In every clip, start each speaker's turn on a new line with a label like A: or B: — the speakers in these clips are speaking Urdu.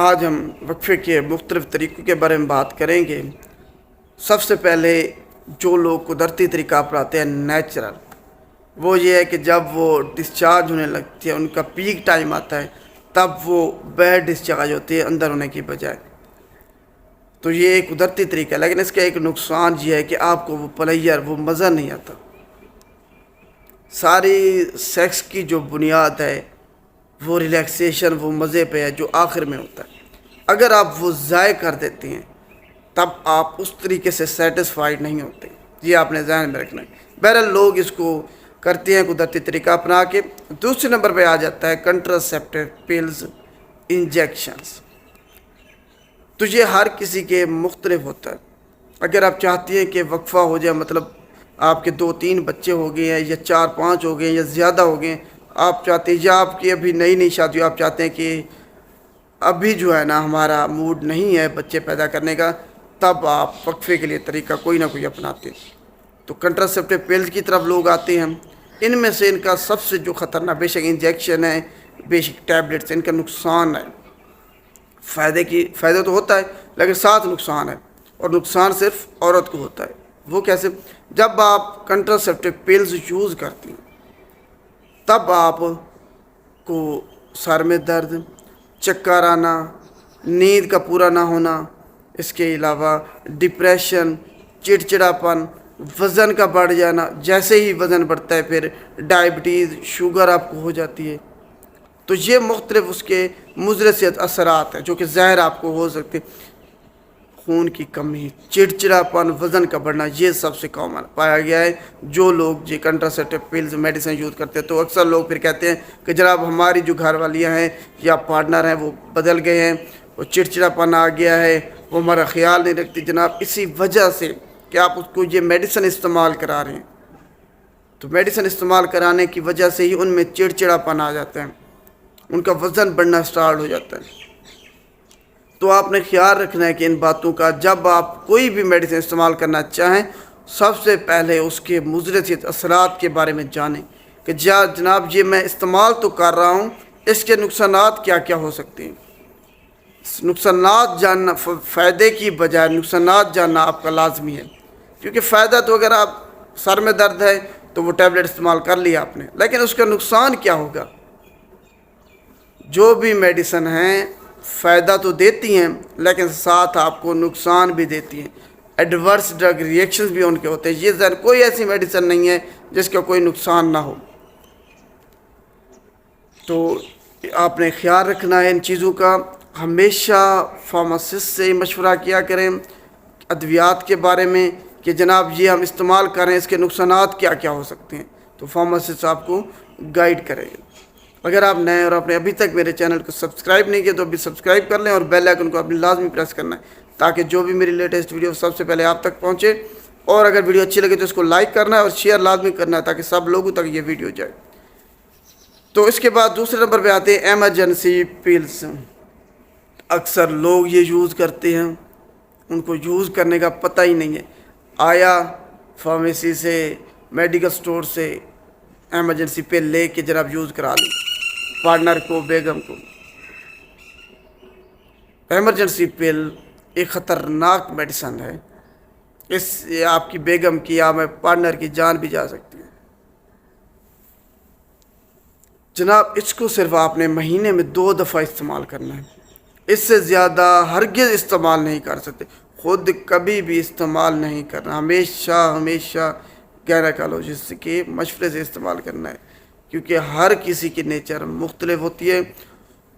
A: آج ہم وقفے کے مختلف طریقوں کے بارے میں بات کریں گے۔ سب سے پہلے جو لوگ قدرتی طریقہ اپناتے ہیں نیچرل، وہ یہ ہے کہ جب وہ ڈسچارج ہونے لگتی ہے، ان کا پیک ٹائم آتا ہے، تب وہ بیڈ ڈسچارج ہوتی ہے اندر ہونے کی بجائے۔ تو یہ ایک قدرتی طریقہ ہے، لیکن اس کا ایک نقصان یہ ہے کہ آپ کو وہ پلیئر وہ مزہ نہیں آتا۔ ساری سیکس کی جو بنیاد ہے وہ ریلیکسیشن، وہ مزے پہ ہے جو آخر میں ہوتا ہے۔ اگر آپ وہ ضائع کر دیتے ہیں تب آپ اس طریقے سے سیٹسفائیڈ نہیں ہوتے، یہ آپ نے ذہن میں رکھنا ہے۔ بہرحال لوگ اس کو کرتے ہیں قدرتی طریقہ اپنا کے۔ دوسرے نمبر پہ آ جاتا ہے کنٹراسیپٹیو پلز، انجیکشنز۔ تو یہ ہر کسی کے مختلف ہوتا ہے۔ اگر آپ چاہتی ہیں کہ وقفہ ہو جائے، مطلب آپ کے 2-3 بچے ہو گئے ہیں یا 4-5 ہو گئے ہیں یا زیادہ ہو گئے ہیں، آپ چاہتے ہیں، یا آپ کی ابھی نئی شادی ہو، آپ چاہتے ہیں کہ ابھی جو ہے نا ہمارا موڈ نہیں ہے بچے پیدا کرنے کا، تب آپ وقفے کے لیے طریقہ کوئی نہ کوئی اپناتے ہیں۔ تو کنٹراسیپٹیو پلز کی طرف لوگ آتے ہیں۔ ان میں سے ان کا سب سے جو خطرناک، بے شک انجیکشن ہے، بے شک ٹیبلٹس، ان کا نقصان ہے۔ فائدہ تو ہوتا ہے لیکن ساتھ نقصان ہے، اور نقصان صرف عورت کو ہوتا ہے۔ وہ کیسے؟ جب آپ کنٹراسیپٹیو پلز یوز کرتی ہیں تب آپ کو سر میں درد، چکر آنا، نیند کا پورا نہ ہونا، اس کے علاوہ ڈپریشن، چڑچڑاپن، وزن کا بڑھ جانا۔ جیسے ہی وزن بڑھتا ہے پھر ڈائبٹیز، شوگر آپ کو ہو جاتی ہے۔ تو یہ مختلف اس کے مضر صحت اثرات ہیں جو کہ زہر آپ کو ہو سکتے۔ خون کی کمی، چڑچڑاپن، وزن کا بڑھنا، یہ سب سے کامن پایا گیا ہے جو لوگ یہ کنٹراسیپٹیو پلز میڈیسن یوز کرتے ہیں۔ تو اکثر لوگ پھر کہتے ہیں کہ جناب ہماری جو گھر والیاں ہیں یا پارٹنر ہیں وہ بدل گئے ہیں، وہ چڑچڑاپن آ گیا ہے، وہ ہمارا خیال نہیں رکھتی۔ جناب اسی وجہ سے کہ آپ اس کو یہ میڈیسن استعمال کرا رہے ہیں، تو میڈیسن استعمال کرانے کی وجہ سے ہی ان میں چڑچڑاپن آ جاتا ہے، ان کا وزن بڑھنا سٹارٹ ہو جاتا ہے۔ تو آپ نے خیال رکھنا ہے کہ ان باتوں کا جب آپ کوئی بھی میڈیسن استعمال کرنا چاہیں، سب سے پہلے اس کے مضر اثرات کے بارے میں جانیں کہ جناب یہ میں استعمال تو کر رہا ہوں، اس کے نقصانات کیا کیا ہو سکتے ہیں۔ نقصانات جاننا، فائدے کی بجائے نقصانات جاننا آپ کا لازمی ہے، کیونکہ فائدہ تو اگر آپ سر میں درد ہے تو وہ ٹیبلٹ استعمال کر لیا آپ نے، لیکن اس کا نقصان کیا ہوگا۔ جو بھی میڈیسن ہیں فائدہ تو دیتی ہیں لیکن ساتھ آپ کو نقصان بھی دیتی ہیں، ایڈورس ڈرگ ریئیکشنز بھی ان کے ہوتے ہیں۔ یہ کوئی ایسی میڈیسن نہیں ہے جس کا کوئی نقصان نہ ہو۔ تو آپ نے خیال رکھنا ہے ان چیزوں کا۔ ہمیشہ فارماسسٹ سے مشورہ کیا کریں ادویات کے بارے میں کہ جناب یہ ہم استعمال کریں، اس کے نقصانات کیا کیا ہو سکتے ہیں، تو فارماسسٹ آپ کو گائیڈ کرے گا۔ اگر آپ نئے اور آپ نے ابھی تک میرے چینل کو سبسکرائب نہیں کیا تو ابھی سبسکرائب کر لیں، اور بیل آئیکن کو اپنی لازمی پریس کرنا ہے تاکہ جو بھی میری لیٹسٹ ویڈیو سب سے پہلے آپ تک پہنچے۔ اور اگر ویڈیو اچھی لگے تو اس کو لائک کرنا ہے اور شیئر لازمی کرنا ہے تاکہ سب لوگوں تک یہ ویڈیو جائے۔ تو اس کے بعد دوسرے نمبر پہ آتے ہیں ایمرجنسی پلز۔ اکثر لوگ یہ یوز کرتے ہیں، ان کو یوز کرنے کا پتہ ہی نہیں ہے۔ آیا فارمیسی سے، میڈیکل سٹور سے ایمرجنسی پل لے کے جناب یوز کرا لی پارٹنر کو، بیگم کو۔ ایمرجنسی پل ایک خطرناک میڈیسن ہے، اس سے آپ کی بیگم کی یا میں پارٹنر کی جان بھی جا سکتی ہے۔ جناب اس کو صرف آپ نے مہینے میں 2 دفعہ استعمال کرنا ہے، اس سے زیادہ ہرگز استعمال نہیں کر سکتے، خود کبھی بھی استعمال نہیں کرنا۔ ہمیشہ گائنیکالوجسٹ کے مشورے سے استعمال کرنا ہے، کیونکہ ہر کسی کی نیچر مختلف ہوتی ہے۔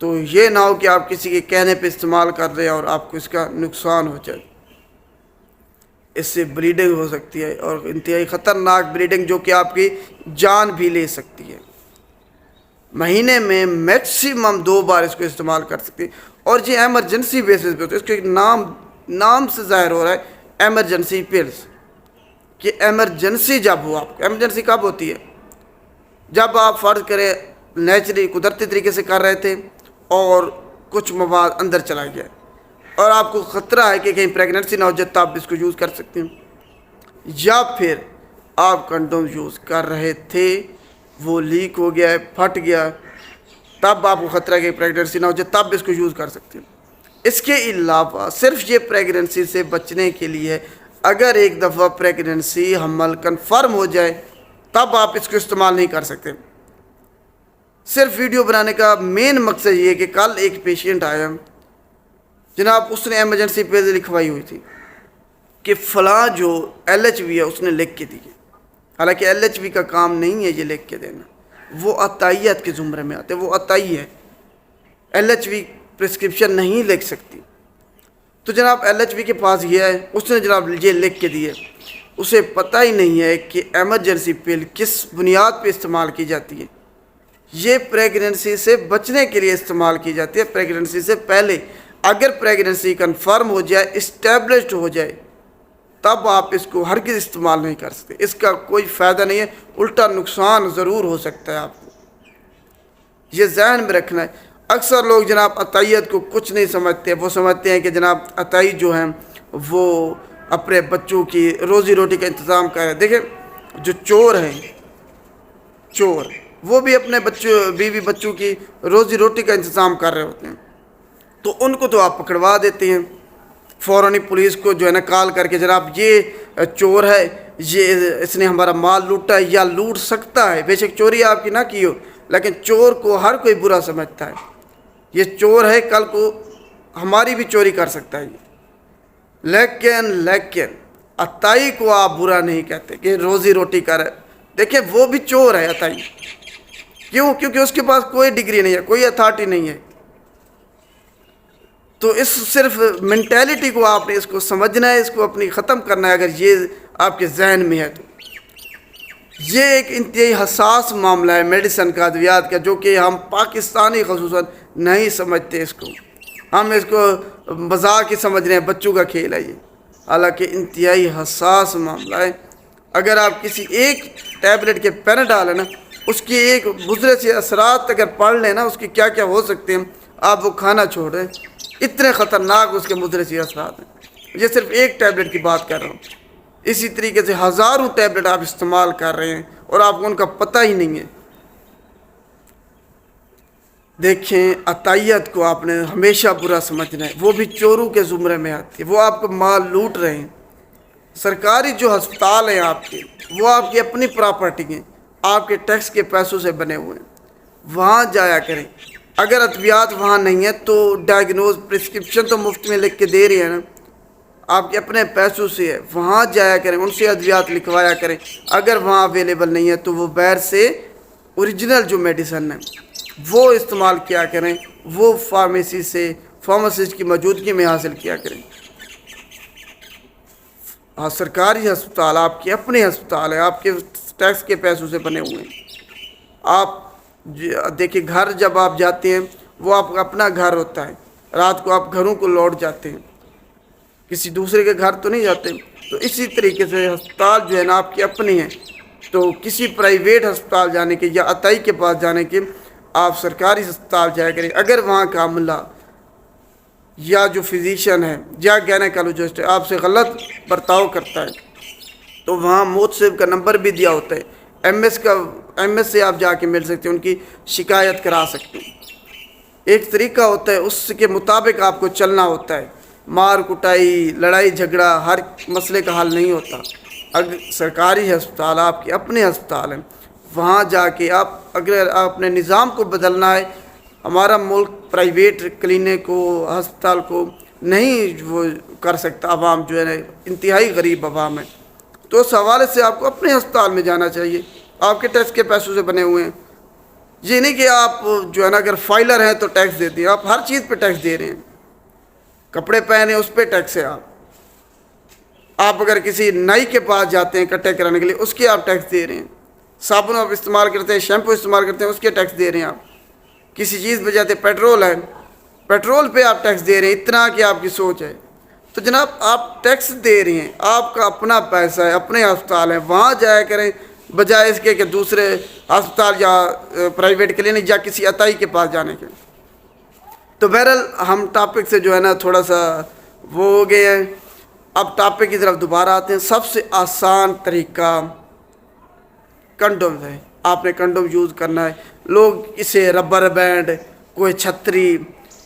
A: تو یہ نہ ہو کہ آپ کسی کے کہنے پہ استعمال کر رہے ہیں اور آپ کو اس کا نقصان ہو جائے۔ اس سے بلیڈنگ ہو سکتی ہے، اور انتہائی خطرناک بلیڈنگ جو کہ آپ کی جان بھی لے سکتی ہے۔ مہینے میں میکسیمم 2 بار اس کو استعمال کر سکتے ہیں، اور یہ ایمرجنسی بیسس پہ ہوتا ہے۔ اس کے نام سے ظاہر ہو رہا ہے ایمرجنسی پلز، کہ ایمرجنسی جب ہو آپ کو۔ ایمرجنسی کب ہوتی ہے؟ جب آپ فرض کریں نیچرلی قدرتی طریقے سے کر رہے تھے اور کچھ مواد اندر چلا گیا اور آپ کو خطرہ ہے کہ کہیں پریگننسی نہ ہو جائے، تب اس کو یوز کر سکتے ہیں۔ یا پھر آپ کنڈوم یوز کر رہے تھے، وہ لیک ہو گیا ہے، پھٹ گیا، تب آپ کو خطرہ ہے کہ پریگننسی نہ ہو جائے، تب اس کو یوز کر سکتے ہیں۔ اس کے علاوہ صرف یہ پریگننسی سے بچنے کے لیے اگر ایک دفعہ پریگننسی حمل کنفرم ہو جائے تب آپ اس کو استعمال نہیں کر سکتے۔ صرف ویڈیو بنانے کا مین مقصد یہ ہے کہ کل ایک پیشنٹ آیا جناب، اس نے ایمرجنسی پہ لکھوائی ہوئی تھی کہ فلاں جو LHV ہے اس نے لکھ کے دی ہے، حالانکہ LHV کا کام نہیں ہے یہ لکھ کے دینا، وہ عطائیت کے زمرے میں آتے، وہ عطائی ہے، LHV پرسکرپشن نہیں لکھ سکتی۔ تو جناب LHV کے پاس یہ ہے، اس نے جناب یہ لکھ کے دی ہے، اسے پتہ ہی نہیں ہے کہ ایمرجنسی پل کس بنیاد پہ استعمال کی جاتی ہے۔ یہ پریگننسی سے بچنے کے لیے استعمال کی جاتی ہے، پریگننسی سے پہلے۔ اگر پریگننسی کنفرم ہو جائے، اسٹیبلشڈ ہو جائے، تب آپ اس کو ہرگز استعمال نہیں کر سکتے، اس کا کوئی فائدہ نہیں ہے، الٹا نقصان ضرور ہو سکتا ہے آپ کو، یہ ذہن میں رکھنا ہے۔ اکثر لوگ جناب عطائیت کو کچھ نہیں سمجھتے، وہ سمجھتے ہیں کہ جناب عطائی جو ہیں وہ اپنے بچوں کی روزی روٹی کا انتظام کر رہے ہیں۔ دیکھیں جو چور ہیں، چور وہ بھی اپنے بیوی بچوں کی روزی روٹی کا انتظام کر رہے ہوتے ہیں، تو ان کو تو آپ پکڑوا دیتے ہیں فوراً پولیس کو جو ہے نا کال کر کے، جناب یہ چور ہے، یہ اس نے ہمارا مال لوٹا ہے یا لوٹ سکتا ہے، بے شک چوری آپ کی نہ کی ہو، لیکن چور کو ہر کوئی برا سمجھتا ہے، یہ چور ہے، کل کو ہماری بھی چوری کر سکتا ہے، لیکن عطائی کو آپ برا نہیں کہتے کہ روزی روٹی کر، دیکھیں وہ بھی چور ہے عطائی، کیوں؟ کیونکہ اس کے پاس کوئی ڈگری نہیں ہے، کوئی اتھارٹی نہیں ہے۔ تو اس صرف مینٹیلٹی کو آپ نے اس کو سمجھنا ہے، اس کو اپنی ختم کرنا ہے، اگر یہ آپ کے ذہن میں ہے تو۔ یہ ایک انتہائی حساس معاملہ ہے میڈیسن کا، ادویات کا، جو کہ ہم پاکستانی خصوصاً نہیں سمجھتے اس کو، ہم اس کو مذاق ہی سمجھ رہے ہیں، بچوں کا کھیل ہے یہ، حالانکہ انتہائی حساس معاملہ ہے۔ اگر آپ کسی ایک ٹیبلٹ کے پیناڈال نا، اس کی ایک گزرے سے اثرات اگر پڑھ لیں نا، اس کی کیا کیا ہو سکتے ہیں، آپ وہ کھانا چھوڑ رہے ہیں، اتنے خطرناک اس کے مدرسی اثرات ہیں۔ یہ صرف ایک ٹیبلٹ کی بات کر رہا ہوں، اسی طریقے سے ہزاروں ٹیبلٹ آپ استعمال کر رہے ہیں اور آپ کو ان کا پتہ ہی نہیں ہے۔ دیکھیں عطائیت کو آپ نے ہمیشہ برا سمجھنا ہے، وہ بھی چوروں کے زمرے میں آتی ہے، وہ آپ کو مال لوٹ رہے ہیں۔ سرکاری جو ہسپتال ہیں آپ کے، وہ آپ کی اپنی پراپرٹی ہیں، آپ کے ٹیکس کے پیسوں سے بنے ہوئے ہیں، وہاں جایا کریں۔ اگر ادویات وہاں نہیں ہیں تو ڈائیگنوز پرسکرپشن تو مفت میں لکھ کے دے رہی ہیں نا، آپ کے اپنے پیسوں سے ہے، وہاں جایا کریں، ان سے ادویات لکھوایا کریں۔ اگر وہاں اویلیبل نہیں ہے تو وہ باہر سے اوریجنل جو میڈیسن ہے وہ استعمال کیا کریں، وہ فارمیسی سے، فارماسسٹ کی موجودگی میں حاصل کیا کریں۔ ہاں سرکاری ہسپتال آپ کے اپنے ہسپتال ہیں، آپ کے ٹیکس کے پیسوں سے بنے ہوئے ہیں۔ آپ دیکھیں گھر جب آپ جاتے ہیں وہ آپ کا اپنا گھر ہوتا ہے، رات کو آپ گھروں کو لوٹ جاتے ہیں، کسی دوسرے کے گھر تو نہیں جاتے۔ تو اسی طریقے سے ہسپتال جو ہے نا آپ کے اپنے ہیں، تو کسی پرائیویٹ ہسپتال جانے کے یا عطائی کے پاس جانے کے آپ سرکاری ہسپتال جایا کریں۔ اگر وہاں کا عملہ یا جو فزیشین ہے یا گائنیکالوجسٹ ہے آپ سے غلط برتاؤ کرتا ہے تو وہاں محتسب کا نمبر بھی دیا ہوتا ہے، ایم ایس سے آپ جا کے مل سکتے ہیں، ان کی شکایت کرا سکتے ہیں۔ ایک طریقہ ہوتا ہے، اس کے مطابق آپ کو چلنا ہوتا ہے، مار کٹائی، لڑائی جھگڑا ہر مسئلے کا حل نہیں ہوتا۔ اگر سرکاری ہسپتال آپ کے اپنے ہسپتال ہیں، وہاں جا کے آپ اگر اپنے نظام کو بدلنا ہے، ہمارا ملک پرائیویٹ کلینک کو، ہسپتال کو نہیں وہ کر سکتا، عوام جو ہے نا انتہائی غریب عوام ہے، تو اس حوالے سے آپ کو اپنے ہسپتال میں جانا چاہیے، آپ کے ٹیکس کے پیسوں سے بنے ہوئے ہیں۔ یہ نہیں کہ آپ جو ہے نا اگر فائلر ہیں تو ٹیکس دیتے ہیں، آپ ہر چیز پہ ٹیکس دے رہے ہیں، کپڑے پہنے اس پہ ٹیکس ہے، آپ اگر کسی نائی کے پاس جاتے ہیں کٹے کرانے کے لیے اس کے آپ ٹیکس دے رہے ہیں، صابن آپ استعمال کرتے ہیں، شیمپو استعمال کرتے ہیں، اس کے ٹیکس دے رہے ہیں، آپ کسی چیز پہ جاتے ہیں، پیٹرول ہے، پیٹرول پہ آپ ٹیکس دے رہے ہیں، اتنا کہ آپ کی سوچ ہے۔ تو جناب آپ ٹیکس دے رہے ہیں، آپ کا اپنا پیسہ ہے، اپنے ہسپتال ہے، وہاں جایا کریں، بجائے اس کے کہ دوسرے ہسپتال یا پرائیویٹ کلینک یا کسی عطائی کے پاس جانے کے۔ تو بہرحال ہم ٹاپک سے جو ہے نا تھوڑا سا وہ ہو گئے ہیں، اب ٹاپک کی طرف دوبارہ آتے ہیں۔ سب سے آسان طریقہ کنڈوم ہے، آپ نے کنڈوم یوز کرنا ہے۔ لوگ اسے ربر بینڈ، کوئی چھتری،